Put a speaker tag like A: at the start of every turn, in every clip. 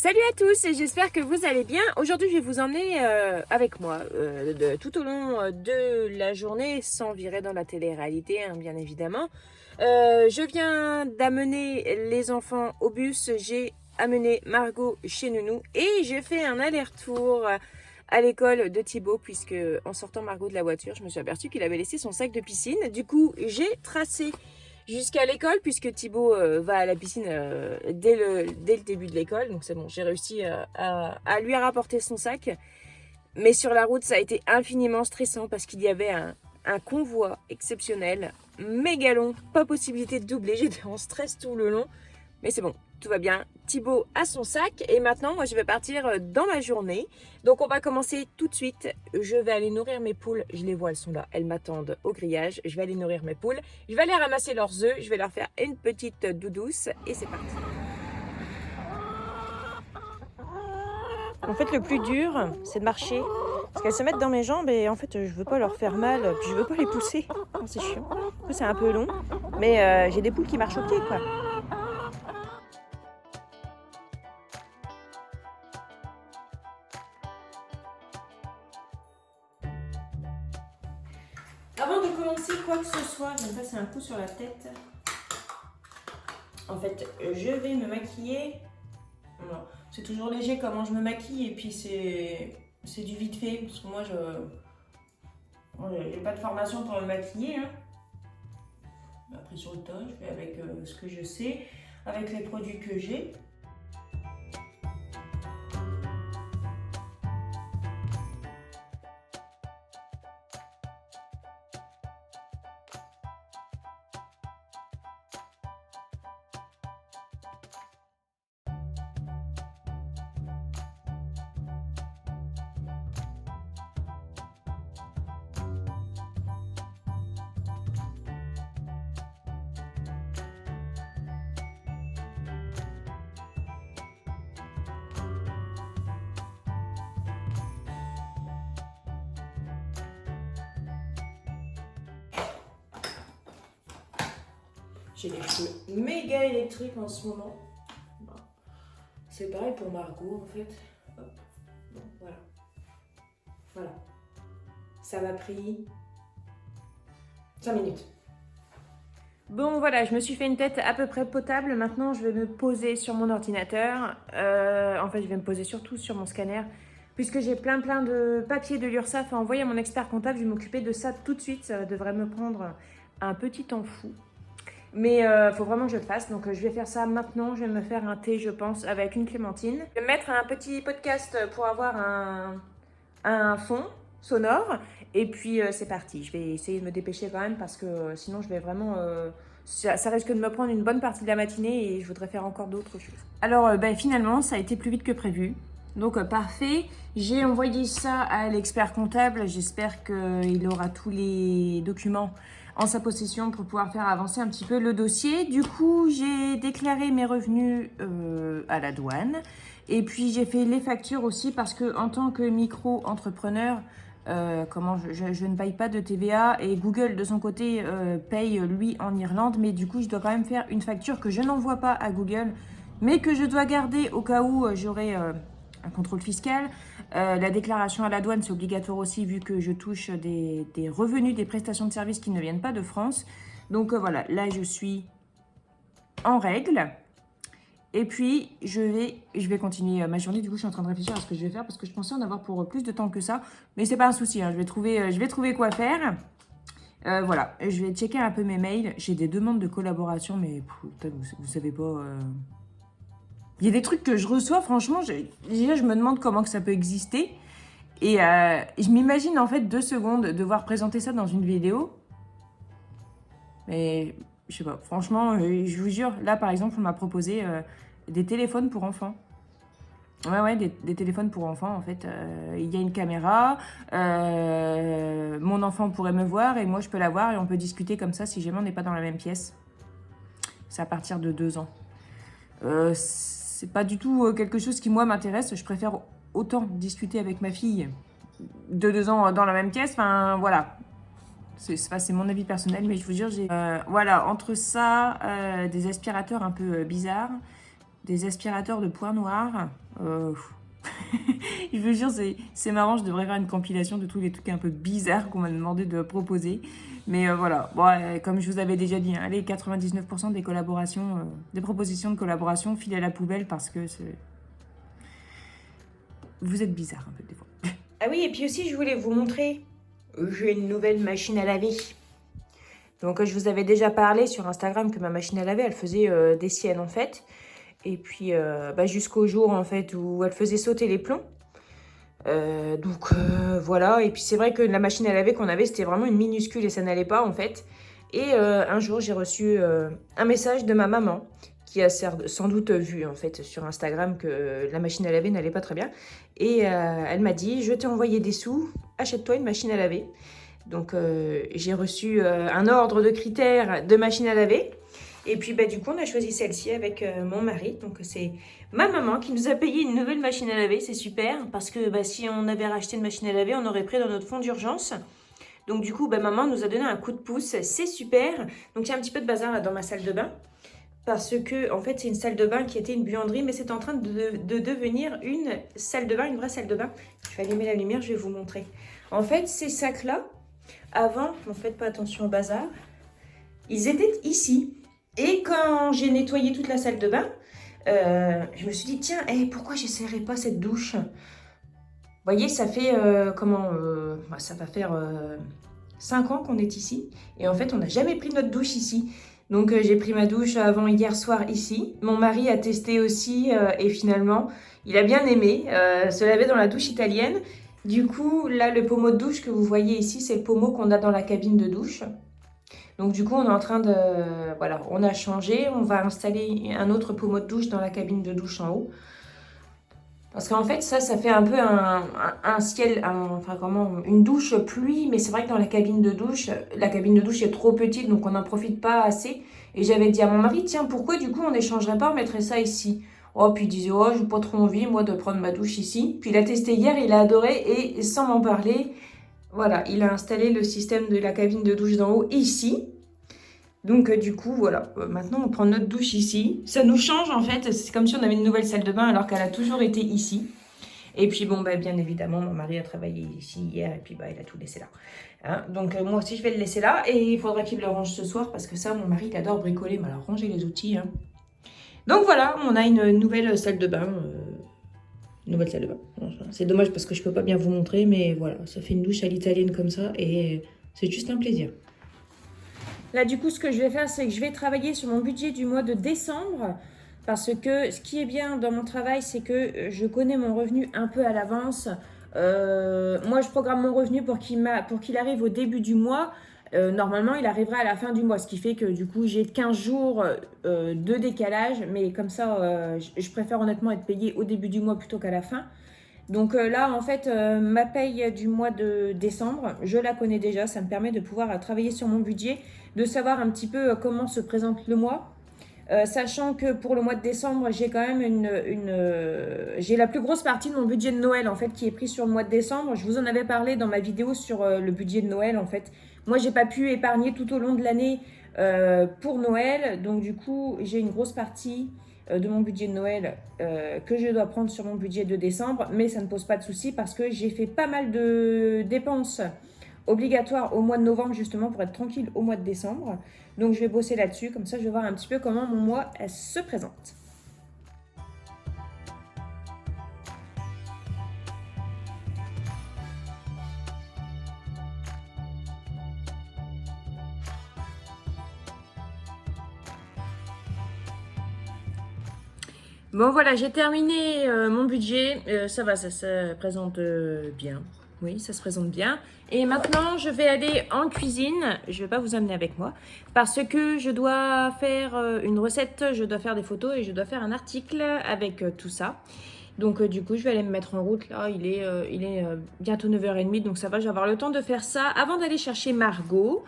A: Salut à tous, et j'espère que vous allez bien. Aujourd'hui, je vais vous emmener avec moi tout au long de la journée, sans virer dans la télé-réalité, hein, bien évidemment. Je viens d'amener les enfants au bus, j'ai amené Margot chez Nounou et j'ai fait un aller-retour à l'école de Thibaut, puisque en sortant Margot de la voiture, je me suis aperçue qu'il avait laissé son sac de piscine. Du coup, j'ai tracé jusqu'à l'école, puisque Thibaut va à la piscine dès le début de l'école. Donc c'est bon, j'ai réussi à lui rapporter son sac. Mais sur la route, ça a été infiniment stressant parce qu'il y avait un convoi exceptionnel, méga long, pas possibilité de doubler. J'étais en stress tout le long. Mais c'est bon, tout va bien. Thibaut a son sac et maintenant, moi, je vais partir dans ma journée. Donc, on va commencer tout de suite. Je vais aller nourrir mes poules. Je les vois, elles sont là. Elles m'attendent au grillage. Je vais aller nourrir mes poules. Je vais aller ramasser leurs œufs. Je vais leur faire une petite doudouce et c'est parti. En fait, le plus dur, c'est de marcher. Parce qu'elles se mettent dans mes jambes et en fait, je veux pas leur faire mal. Puis je veux pas les pousser. Oh, c'est chiant. C'est un peu long. Mais j'ai des poules qui marchent au pied, quoi. Avant de commencer quoi que ce soit, je vais me passer un coup sur la tête. En fait, je vais me maquiller. Non, c'est toujours léger comment je me maquille et puis c'est du vite fait. Parce que moi, j'ai pas de formation pour me maquiller. Hein. Après sur le tas, je fais avec ce que je sais, avec les produits que j'ai. J'ai les cheveux méga électriques en ce moment. Bon. C'est pareil pour Margot en fait. Hop. Bon, voilà. Voilà. Ça m'a pris 5 minutes. Bon voilà, je me suis fait une tête à peu près potable. Maintenant, je vais me poser sur mon ordinateur. En fait, je vais me poser surtout sur mon scanner. Puisque j'ai plein de papiers de l'URSSAF à envoyer à mon expert comptable, je vais m'occuper de ça tout de suite. Ça devrait me prendre un petit temps fou. Mais il faut vraiment que je le fasse, donc je vais faire ça maintenant. Je vais me faire un thé, je pense, avec une clémentine. Je vais mettre un petit podcast pour avoir un fond sonore. Et puis c'est parti. Je vais essayer de me dépêcher quand même parce que sinon je vais vraiment... ça risque de me prendre une bonne partie de la matinée et je voudrais faire encore d'autres choses. Alors finalement, ça a été plus vite que prévu. Donc parfait. J'ai envoyé ça à l'expert comptable. J'espère qu'il aura tous les documents en sa possession pour pouvoir faire avancer un petit peu le dossier. Du coup, j'ai déclaré mes revenus à la douane. Et puis, j'ai fait les factures aussi parce que en tant que micro-entrepreneur, je ne paye pas de TVA et Google, de son côté, paye, lui, en Irlande. Mais du coup, je dois quand même faire une facture que je n'envoie pas à Google, mais que je dois garder au cas où j'aurai un contrôle fiscal. La déclaration à la douane, c'est obligatoire aussi vu que je touche des revenus des prestations de services qui ne viennent pas de France. Donc voilà, là je suis en règle. Et puis je vais continuer ma journée. Du coup, je suis en train de réfléchir à ce que je vais faire parce que je pensais en avoir pour plus de temps que ça. Mais c'est pas un souci, hein. Je vais trouver quoi faire. Voilà, je vais checker un peu mes mails. J'ai des demandes de collaboration, mais vous savez pas... Il y a des trucs que je reçois, franchement, déjà je me demande comment que ça peut exister. Et je m'imagine en fait 2 secondes devoir présenter ça dans une vidéo. Mais je sais pas, franchement, je vous jure, là par exemple, on m'a proposé des téléphones pour enfants. Ouais, des téléphones pour enfants en fait. Il y a une caméra, mon enfant pourrait me voir et moi je peux la voir et on peut discuter comme ça si jamais on n'est pas dans la même pièce. C'est à partir de 2 ans. C'est pas du tout quelque chose qui moi m'intéresse. Je préfère autant discuter avec ma fille de 2 ans dans la même pièce. Enfin voilà, c'est mon avis personnel, mais je vous jure, j'ai voilà, entre ça, des aspirateurs un peu bizarres
B: des aspirateurs de points noirs. Je vous jure, c'est marrant, je devrais faire une compilation de tous les trucs un peu bizarres qu'on m'a demandé de proposer. Mais voilà, bon, comme je vous avais déjà dit, hein, les 99% des collaborations, des propositions de collaboration filent à la poubelle parce que vous êtes bizarre un peu des fois.
A: Ah oui, et puis aussi, je voulais vous montrer, j'ai une nouvelle machine à laver. Donc, je vous avais déjà parlé sur Instagram que ma machine à laver, elle faisait des siennes en fait. Et puis, jusqu'au jour en fait où elle faisait sauter les plombs. Voilà, et puis c'est vrai que la machine à laver qu'on avait, c'était vraiment une minuscule et ça n'allait pas en fait. Et un jour, j'ai reçu un message de ma maman qui a sans doute vu en fait sur Instagram que la machine à laver n'allait pas très bien. Et elle m'a dit, je t'ai envoyé des sous, achète-toi une machine à laver. Donc j'ai reçu un ordre de critères de machine à laver. Et puis du coup, on a choisi celle-ci avec mon mari. Donc c'est ma maman qui nous a payé une nouvelle machine à laver. C'est super parce que si on avait racheté une machine à laver, on aurait pris dans notre fonds d'urgence. Donc du coup, maman nous a donné un coup de pouce. C'est super. Donc il y a un petit peu de bazar là dans ma salle de bain. Parce que en fait, c'est une salle de bain qui était une buanderie, mais c'est en train de devenir une salle de bain, une vraie salle de bain. Je vais allumer la lumière, je vais vous montrer. En fait, ces sacs-là, avant, ne faites pas attention au bazar, ils étaient ici. Et quand j'ai nettoyé toute la salle de bain, je me suis dit, tiens, pourquoi j'essaierai pas cette douche? Vous voyez, ça fait, ça va faire 5 ans qu'on est ici. Et en fait, on n'a jamais pris notre douche ici. Donc, j'ai pris ma douche avant hier soir ici. Mon mari a testé aussi et finalement, il a bien aimé se laver dans la douche italienne. Du coup, là, le pommeau de douche que vous voyez ici, c'est le pommeau qu'on a dans la cabine de douche. Donc du coup, on est en train de... Voilà, on a changé. On va installer un autre pommeau de douche dans la cabine de douche en haut. Parce qu'en fait, ça fait un peu un ciel... une douche pluie. Mais c'est vrai que dans la cabine de douche est trop petite. Donc on n'en profite pas assez. Et j'avais dit à mon mari, tiens, pourquoi du coup on n'échangerait pas, on mettrait ça ici? Oh, puis il disait, oh, j'ai pas trop envie, moi, de prendre ma douche ici. Puis il a testé hier, il a adoré. Et sans m'en parler... Voilà, il a installé le système de la cabine de douche d'en haut ici. Donc du coup, voilà, maintenant on prend notre douche ici. Ça nous change en fait, c'est comme si on avait une nouvelle salle de bain alors qu'elle a toujours été ici. Et puis bon, bien évidemment, mon mari a travaillé ici hier et puis il a tout laissé là. Hein, donc moi aussi je vais le laisser là et il faudra qu'il le range ce soir parce que ça, mon mari il adore bricoler, mais alors ranger les outils. Hein. Donc voilà, on a une nouvelle salle de bain. Nouvelle salle de bain. C'est dommage parce que je peux pas bien vous montrer, mais voilà, ça fait une douche à l'italienne comme ça et c'est juste un plaisir. Là, du coup, ce que je vais faire, c'est que je vais travailler sur mon budget du mois de décembre parce que ce qui est bien dans mon travail, c'est que je connais mon revenu un peu à l'avance. Moi, je programme mon revenu pour qu'il arrive au début du mois. Normalement, il arrivera à la fin du mois, ce qui fait que du coup, j'ai 15 jours de décalage. Mais comme ça, je préfère honnêtement être payée au début du mois plutôt qu'à la fin. Donc là, en fait, ma paye du mois de décembre, je la connais déjà. Ça me permet de pouvoir travailler sur mon budget, de savoir un petit peu comment se présente le mois. Sachant que pour le mois de décembre, j'ai quand même j'ai la plus grosse partie de mon budget de Noël en fait qui est pris sur le mois de décembre. Je vous en avais parlé dans ma vidéo sur le budget de Noël en fait. Moi, j'ai pas pu épargner tout au long de l'année pour Noël, donc du coup, j'ai une grosse partie de mon budget de Noël que je dois prendre sur mon budget de décembre, mais ça ne pose pas de souci parce que j'ai fait pas mal de dépenses obligatoires au mois de novembre justement pour être tranquille au mois de décembre. Donc je vais bosser là-dessus, comme ça je vais voir un petit peu comment mon mois se présente. Bon voilà, j'ai terminé mon budget, ça va, ça se présente bien. Oui, ça se présente bien. Et maintenant, je vais aller en cuisine. Je ne vais pas vous amener avec moi parce que je dois faire une recette, je dois faire des photos et je dois faire un article avec tout ça. Donc du coup, je vais aller me mettre en route. Là, il est bientôt 9h30, donc ça va, je vais avoir le temps de faire ça avant d'aller chercher Margot.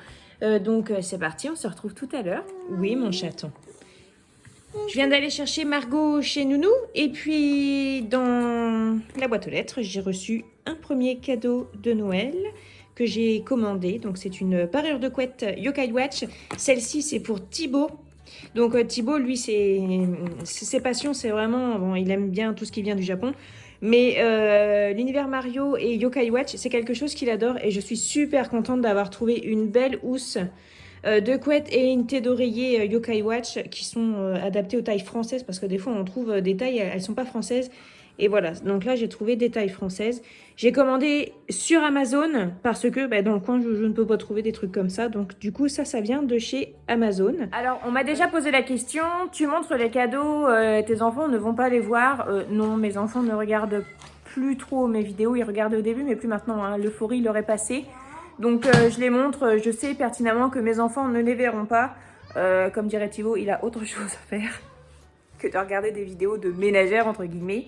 A: Donc c'est parti, on se retrouve tout à l'heure. Oui, mon chaton. Je viens d'aller chercher Margot chez Nounou et puis dans la boîte aux lettres, j'ai reçu un premier cadeau de Noël que j'ai commandé. Donc c'est une parure de couette Yokai Watch. Celle-ci c'est pour Thibaut
B: Donc Thibaut, lui, ses passions, c'est vraiment... Bon, il aime bien tout ce qui vient du Japon. Mais l'univers Mario et Yokai Watch, c'est quelque chose qu'il adore. Et je suis super contente d'avoir trouvé une belle housse de couette et une thé d'oreiller Yokai Watch qui sont adaptées aux tailles françaises. Parce que des fois, on trouve des tailles, elles sont pas françaises. Et voilà, donc là, j'ai trouvé des tailles françaises. J'ai commandé sur Amazon parce que dans le coin, je ne peux pas trouver des trucs comme ça. Donc du coup, ça vient de chez Amazon. Alors, on m'a déjà posé la question, tu montres les cadeaux, tes enfants ne vont pas les voir. Non, mes enfants ne regardent plus trop mes vidéos. Ils regardaient au début, mais plus maintenant. Hein. L'euphorie leur est passée. Donc, je les montre. Je sais pertinemment que mes enfants ne les verront pas. Comme dirait Thibaut, il a autre chose à faire que de regarder des vidéos de ménagères, entre guillemets.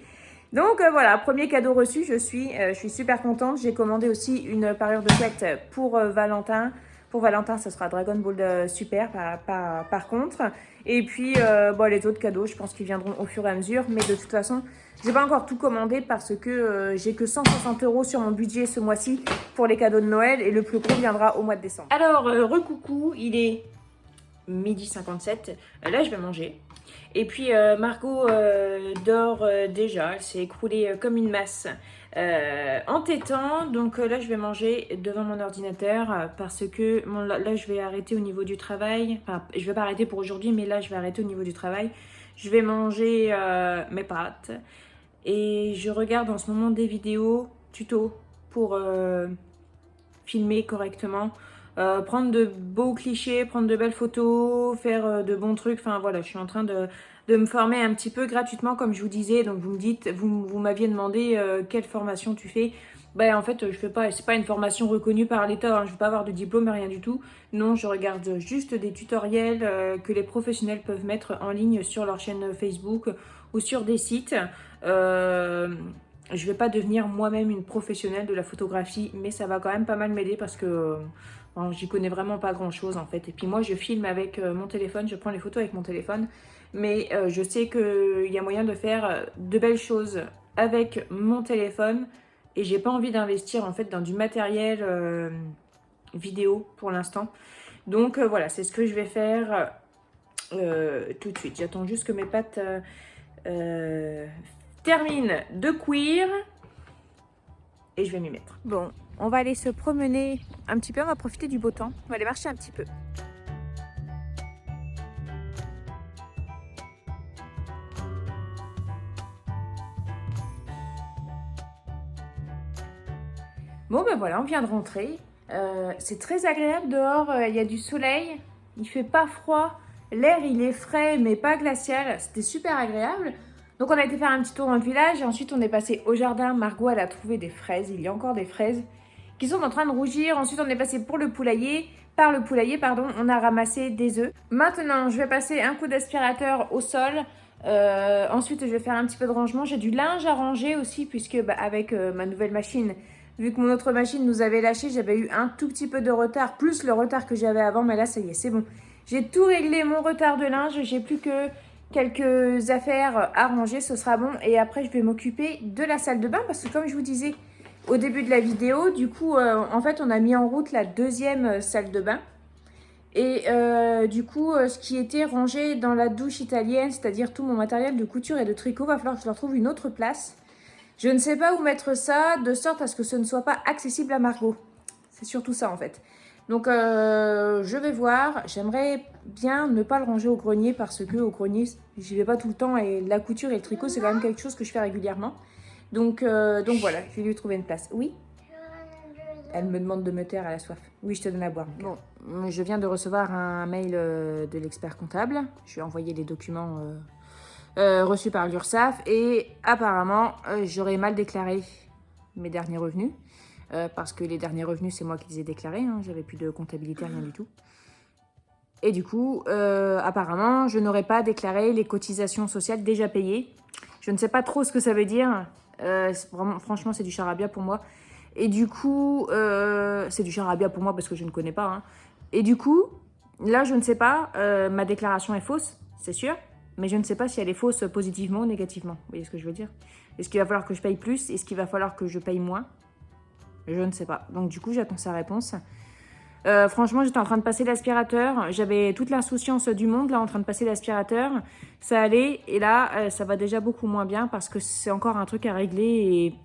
B: Donc voilà, premier cadeau reçu, je suis super contente. J'ai commandé aussi une parure de couette pour Valentin. Pour Valentin, ce sera Dragon Ball Super par contre. Et puis les autres cadeaux, je pense qu'ils viendront au fur et à mesure. Mais de toute façon, je n'ai pas encore tout commandé parce que j'ai que 160 € sur mon budget ce mois-ci pour les cadeaux de Noël. Et le plus gros viendra au mois de décembre. Alors, recoucou, il est 12h57. Là, je vais manger. Et puis Margot dort déjà, elle s'est écroulée comme une masse en tétant. Donc là je vais manger devant mon ordinateur parce que là je vais arrêter au niveau du travail. Enfin je vais pas arrêter pour aujourd'hui mais là je vais arrêter au niveau du travail. Je vais manger mes pâtes et je regarde en ce moment des vidéos tuto pour filmer correctement. Prendre de beaux clichés, prendre de belles photos, faire de bons trucs. Enfin voilà, je suis en train de me former un petit peu gratuitement comme je vous disais. Donc vous me dites, vous m'aviez demandé quelle formation tu fais. En fait, je fais pas, c'est pas une formation reconnue par l'État. Hein, je veux pas avoir de diplôme, rien du tout. Non, je regarde juste des tutoriels que les professionnels peuvent mettre en ligne sur leur chaîne Facebook ou sur des sites. Je vais pas devenir moi-même une professionnelle de la photographie, mais ça va quand même pas mal m'aider parce que j'y connais vraiment pas grand-chose en fait. Et puis moi, je filme avec mon téléphone, je prends les photos avec mon téléphone, mais je sais qu'il y a moyen de faire de belles choses avec mon téléphone et j'ai pas envie d'investir en fait dans du matériel vidéo pour l'instant. Donc voilà, c'est ce que je vais faire tout de suite. J'attends juste que mes pâtes terminent de cuire et je vais m'y mettre. Bon, on va aller se promener un petit peu, on va profiter du beau temps, on va aller marcher un petit peu. Bon voilà, on vient de rentrer. C'est très agréable dehors, il y a du soleil, il fait pas froid, l'air il est frais mais pas glacial, c'était super agréable. Donc on a été faire un petit tour dans le village et ensuite on est passé au jardin. Margot elle a trouvé des fraises, il y a encore des fraises qui sont en train de rougir. Ensuite on est passé pour le poulailler. Par le poulailler, pardon, on a ramassé des œufs. Maintenant je vais passer un coup d'aspirateur au sol. Ensuite je vais faire un petit peu de rangement. J'ai du linge à ranger aussi puisque avec ma nouvelle machine, vu que mon autre machine nous avait lâché, j'avais eu un tout petit peu de retard, plus le retard que j'avais avant, mais là ça y est, c'est bon. J'ai tout réglé mon retard de linge, j'ai plus que quelques affaires à ranger, ce sera bon. Et après, je vais m'occuper de la salle de bain parce que comme je vous disais au début de la vidéo, du coup, en fait, on a mis en route la deuxième salle de bain. Et du coup, ce qui était rangé dans la douche italienne, c'est-à-dire tout mon matériel de couture et de tricot, va falloir que je leur trouve une autre place. Je ne sais pas où mettre ça, de sorte à ce que ce ne soit pas accessible à Margot. C'est surtout ça, en fait. Donc, je vais voir. J'aimerais bien ne pas le ranger au grenier parce que au grenier, j'y vais pas tout le temps et la couture et le tricot, c'est quand même quelque chose que je fais régulièrement. Donc voilà, je vais lui trouver une place. Oui ? Elle me demande de me taire, elle a soif. Oui, je te donne à boire. Bon, je viens de recevoir un mail de l'expert comptable. Je lui ai envoyé les documents reçus par l'URSSAF et apparemment, j'aurais mal déclaré mes derniers revenus. Parce que les derniers revenus, c'est moi qui les ai déclarés. Hein, j'avais plus de comptabilité, rien du tout. Et du coup, apparemment, je n'aurais pas déclaré les cotisations sociales déjà payées. Je ne sais pas trop ce que ça veut dire. Vraiment, franchement, c'est du charabia pour moi. Et du coup, c'est du charabia pour moi parce que je ne connais pas. Hein. Et du coup, là, je ne sais pas. Ma déclaration est fausse, c'est sûr. Mais je ne sais pas si elle est fausse positivement ou négativement. Vous voyez ce que je veux dire ? Est-ce qu'il va falloir que je paye plus ? Est-ce qu'il va falloir que je paye moins ? Je ne sais pas. Donc du coup, j'attends sa réponse. Franchement, j'étais en train de passer l'aspirateur. J'avais toute l'insouciance du monde là en train de passer l'aspirateur. Ça allait et là, ça va déjà beaucoup moins bien parce que c'est encore un truc à régler et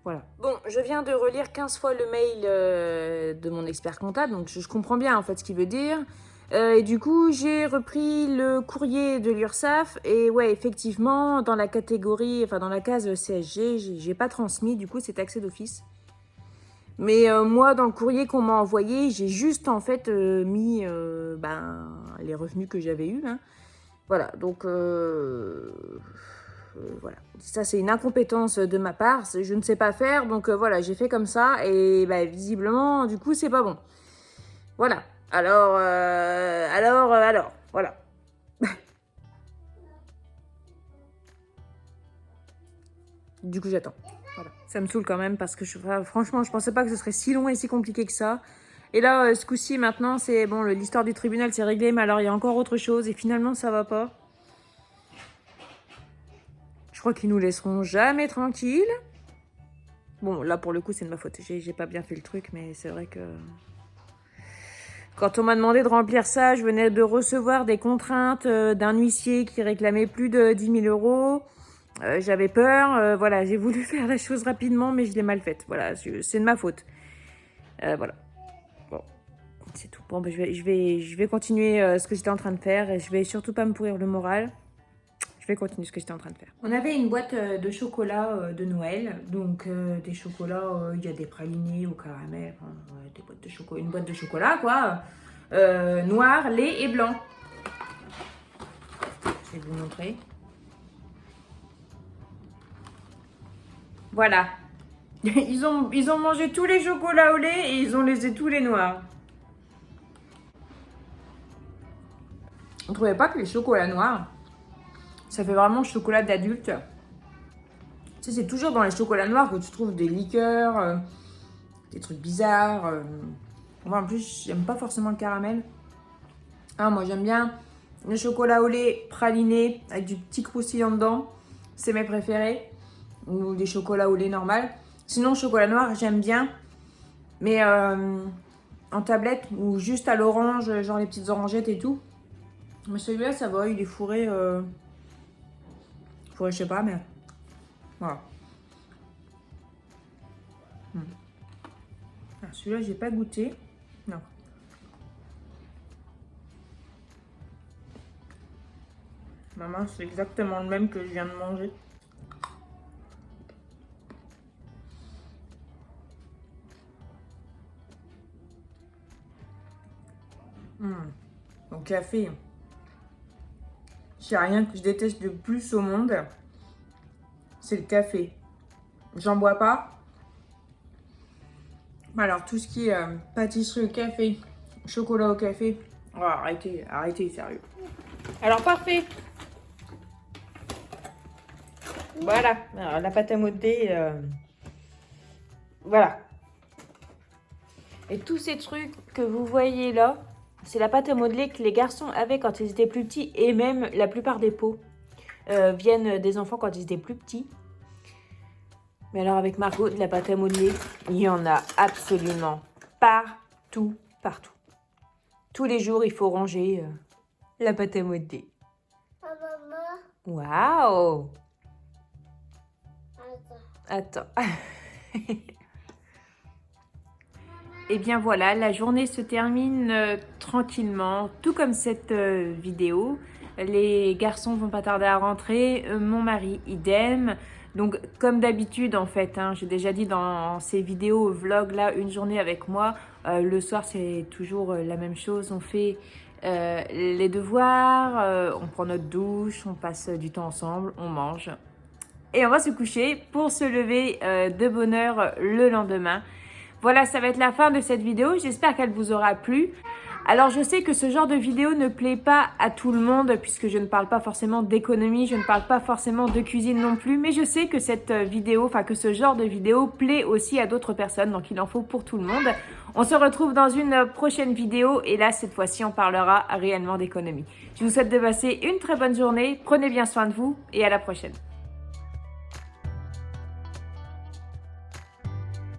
B: voilà. Bon, je viens de relire 15 fois le mail de mon expert comptable, donc je comprends bien en fait ce qu'il veut dire. Et du coup, j'ai repris le courrier de l'URSSAF et ouais, effectivement, dans la catégorie, enfin dans la case CSG, j'ai pas transmis, du coup c'est taxé d'office. Mais moi, dans le courrier qu'on m'a envoyé, j'ai juste en fait mis les revenus que j'avais eus. Hein. Voilà, donc voilà. Ça, c'est une incompétence de ma part. Je ne sais pas faire, donc voilà, j'ai fait comme ça. Et bah, visiblement, du coup, c'est pas bon. Voilà. Alors, voilà. Du coup, j'attends. Voilà. Ça me saoule quand même parce que franchement, je pensais pas que ce serait si long et si compliqué que ça. Et là, ce coup-ci, maintenant, c'est bon, l'histoire du tribunal, c'est réglé, mais alors il y a encore autre chose et finalement, ça va pas. Je crois qu'ils nous laisseront jamais tranquilles. Bon, là, pour le coup, c'est de ma faute. J'ai pas bien fait le truc, mais c'est vrai que... Quand on m'a demandé de remplir ça, je venais de recevoir des contraintes d'un huissier qui réclamait plus de 10 000 euros. J'avais peur, voilà, j'ai voulu faire la chose rapidement, mais je l'ai mal faite. Voilà, c'est de ma faute. Voilà. Bon, c'est tout. Bon, je vais continuer ce que j'étais en train de faire et je vais surtout pas me pourrir le moral. Je vais continuer ce que j'étais en train de faire. On avait une boîte de chocolat de Noël, donc des chocolats, il y a des pralinés au caramel, des boîtes de chocolat, une boîte de chocolat quoi, noir, lait et blanc. Je vais vous montrer. Voilà. Ils ont mangé tous les chocolats au lait et ils ont laissé tous les noirs. On ne trouvait pas que les chocolats noirs, ça fait vraiment chocolat d'adulte. Tu sais, c'est toujours dans les chocolats noirs que tu trouves des liqueurs, des trucs bizarres. Enfin, en plus, j'aime pas forcément le caramel. Ah, moi, j'aime bien le chocolat au lait praliné avec du petit croustillant dedans. C'est mes préférés. Ou des chocolats au lait normal. Sinon, chocolat noir, j'aime bien. Mais en tablette ou juste à l'orange, genre les petites orangettes et tout. Mais celui-là, ça va, il est fourré... Fourré, je sais pas, mais... Voilà. Celui-là, j'ai pas goûté. Non. Maman, c'est exactement le même que je viens de manger. Au café. S'il n'y a rien que je déteste le plus au monde, c'est le café. J'en bois pas. Alors, tout ce qui est pâtisserie au café, chocolat au café, oh, arrêtez, sérieux. Alors, parfait. Voilà, alors, la pâte à modeler, voilà. Et tous ces trucs que vous voyez là, c'est la pâte à modeler que les garçons avaient quand ils étaient plus petits et même la plupart des pots viennent des enfants quand ils étaient plus petits. Mais alors avec Margot, de la pâte à modeler, il y en a absolument partout. Tous les jours, il faut ranger la pâte à modeler. Waouh! Attends. Et bien voilà, la journée se termine tranquillement, tout comme cette vidéo. Les garçons vont pas tarder à rentrer, mon mari idem. Donc comme d'habitude en fait, hein, j'ai déjà dit dans ces vidéos vlog là, une journée avec moi, le soir c'est toujours la même chose. On fait les devoirs, on prend notre douche, on passe du temps ensemble, on mange. Et on va se coucher pour se lever de bonne heure le lendemain. Voilà, ça va être la fin de cette vidéo. J'espère qu'elle vous aura plu. Alors, je sais que ce genre de vidéo ne plaît pas à tout le monde puisque je ne parle pas forcément d'économie, je ne parle pas forcément de cuisine non plus. Mais je sais que cette vidéo, enfin que ce genre de vidéo plaît aussi à d'autres personnes. Donc, il en faut pour tout le monde. On se retrouve dans une prochaine vidéo. Et là, cette fois-ci, on parlera réellement d'économie. Je vous souhaite de passer une très bonne journée. Prenez bien soin de vous et à la prochaine.